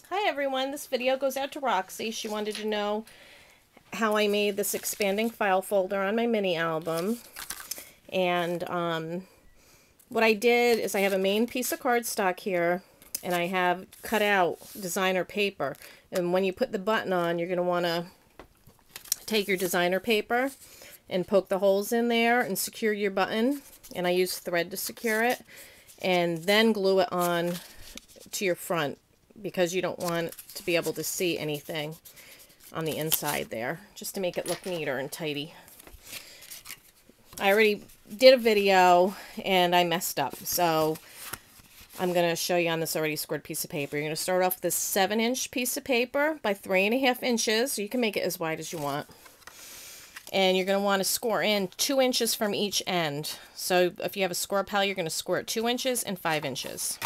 Hi everyone, this video goes out to Roxy. She wanted to know how I made this expanding file folder on my mini album. And what I did is I have a main piece of cardstock here, and I have cut out designer paper. And when you put the button on, you're going to want to take your designer paper and poke the holes in there and secure your button. And I use thread to secure it. And then glue it on to your front, because you don't want to be able to see anything on the inside there, just to make it look neater and tidy. I already did a video and I messed up, so I'm going to show you on this already scored piece of paper. You're going to start off with this 7-inch piece of paper by 3.5 inches, so you can make it as wide as you want. And you're going to want to score in 2 inches from each end. So if you have a score pal, you're going to score it 2 inches and 5 inches.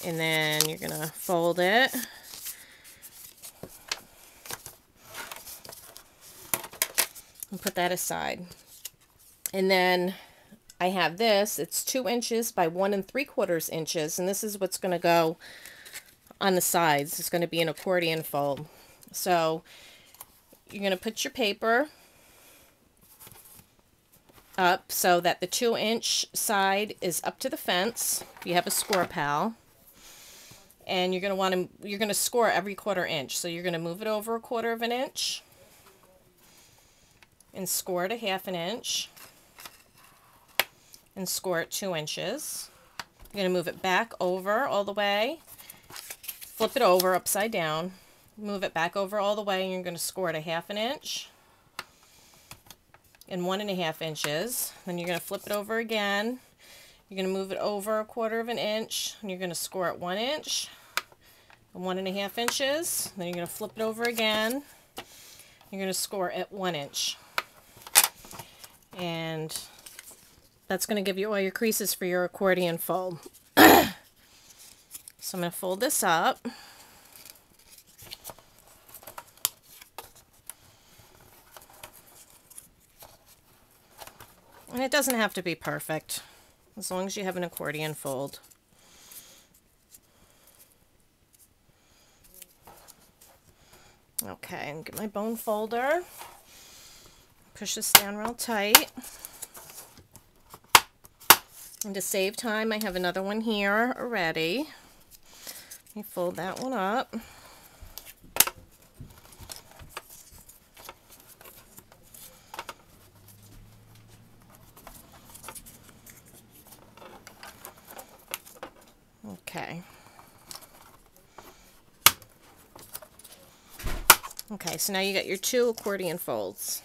And then you're going to fold it. And put that aside. And then I have this. It's 2 inches by 1 3/4 inches. And this is what's going to go on the sides. It's going to be an accordion fold. So you're going to put your paper up so that the 2-inch side is up to the fence. If you have a score pal. And you're going to score every 1/4 inch. So you're going to move it over 1/4 inch and score it 1/2 inch and score it 2 inches. You're going to move it back over all the way, flip it over upside down, move it back over all the way, and you're going to score it 1/2 inch and 1.5 inches. Then you're going to flip it over again. You're going to move it over 1/4 inch, and you're going to score it 1 inch and 1.5 inches. Then you're going to flip it over again. You're going to score it 1 inch. And that's going to give you all your creases for your accordion fold. So I'm going to fold this up. And it doesn't have to be perfect, as long as you have an accordion fold. Okay, and get my bone folder. Push this down real tight. And to save time, I have another one here already. Let me fold that one up. Okay. Okay, so now you got your 2 accordion folds.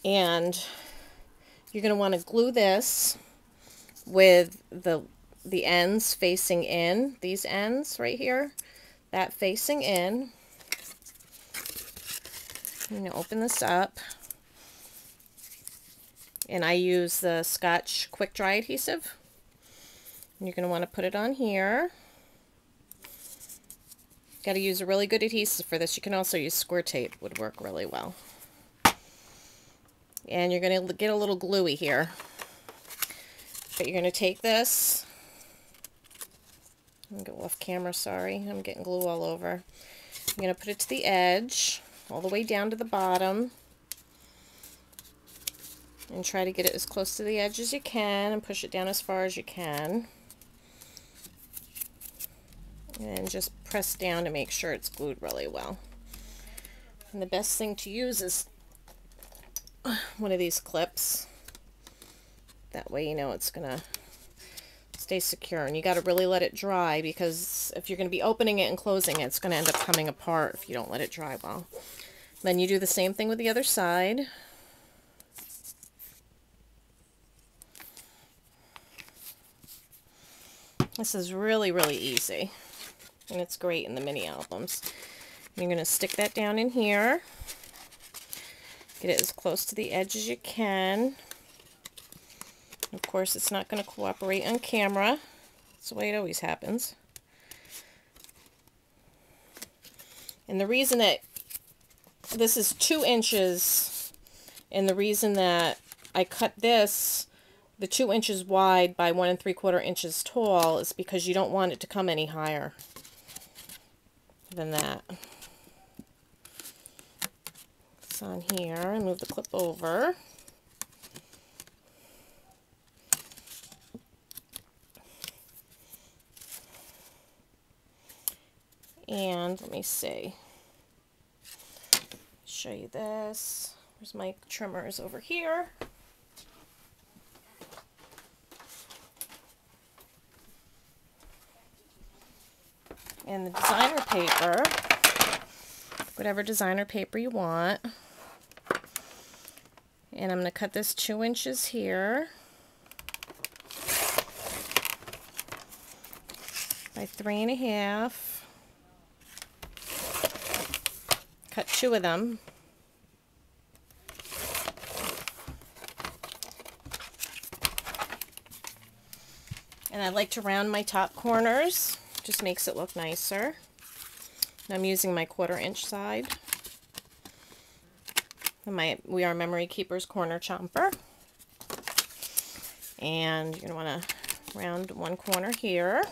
And you're going to want to glue this with the ends facing in, these ends right here, that facing in. I'm going to open this up. And I use the Scotch Quick Dry adhesive. And you're going to want to put it on here. Got to use a really good adhesive for this. You can also use square tape, would work really well. And you're going to get a little gluey here. But you're going to take this. I'm going to go off camera, sorry. I'm getting glue all over. You're going to put it to the edge, all the way down to the bottom. And try to get it as close to the edge as you can, and push it down as far as you can. And just press down to make sure it's glued really well. And the best thing to use is one of these clips. That way you know it's going to stay secure. And you got to really let it dry, because if you're going to be opening it and closing it, it's going to end up coming apart if you don't let it dry well. Then you do the same thing with the other side. This is really, really easy. And it's great in the mini albums. You're going to stick that down in here. Get it as close to the edge as you can. Of course, it's not going to cooperate on camera. That's the way it always happens. And the reason that this is 2 inches, and the reason that I cut this the 2 inches wide by 1 3/4 inches tall is because you don't want it to come any higher than that. It's on here. I move the clip over. And let me see. Show you this. There's my trimmers over here. And the designer paper, whatever designer paper you want. And I'm going to cut this 2 inches here by 3.5. Cut 2 of them. And I like to round my top corners. Just makes it look nicer. And I'm using my 1/4 inch side. And my We Are Memory Keepers corner chomper. And you're going to want to round one corner here.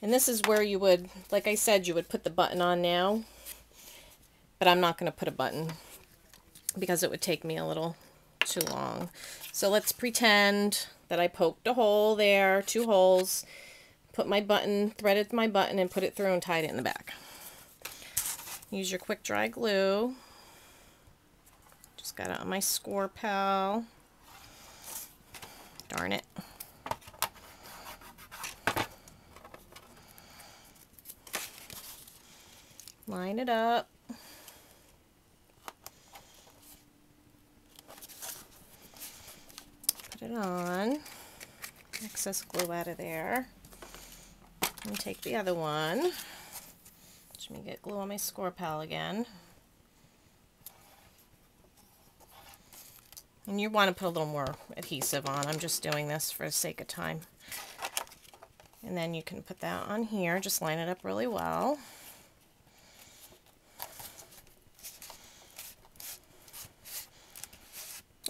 And this is where you would, like I said, you would put the button on now. But I'm not going to put a button because it would take me a little too long. So let's pretend that I poked a hole there, 2 holes, put my button, threaded my button, and put it through and tied it in the back. Use your quick dry glue. Just got it on my score pal. Darn it. Line it up. Put it on. Excess glue out of there. And take the other one. Let me get glue on my score pal again. And you want to put a little more adhesive on. I'm just doing this for the sake of time. And then you can put that on here. Just line it up really well.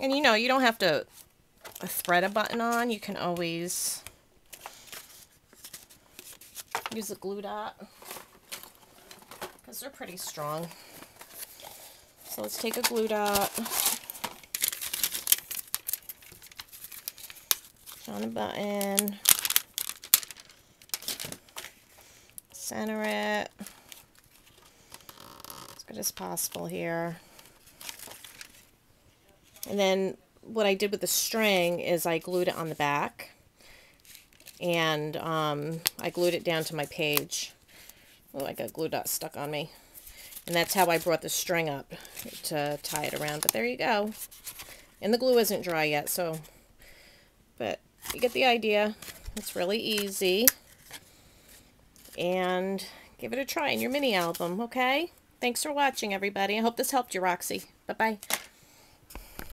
And you know, you don't have to thread a button on. You can always use a glue dot because they're pretty strong. So let's take a glue dot on a button, center it as good as possible here. And then what I did with the string is I glued it on the back, and I glued it down to my page. Oh, I got glue dot stuck on me. And that's how I brought the string up to tie it around. But there you go. And the glue isn't dry yet, so, but you get the idea. It's really easy. And give it a try in your mini album, okay? Thanks for watching, everybody. I hope this helped you, Roxy. Bye-bye.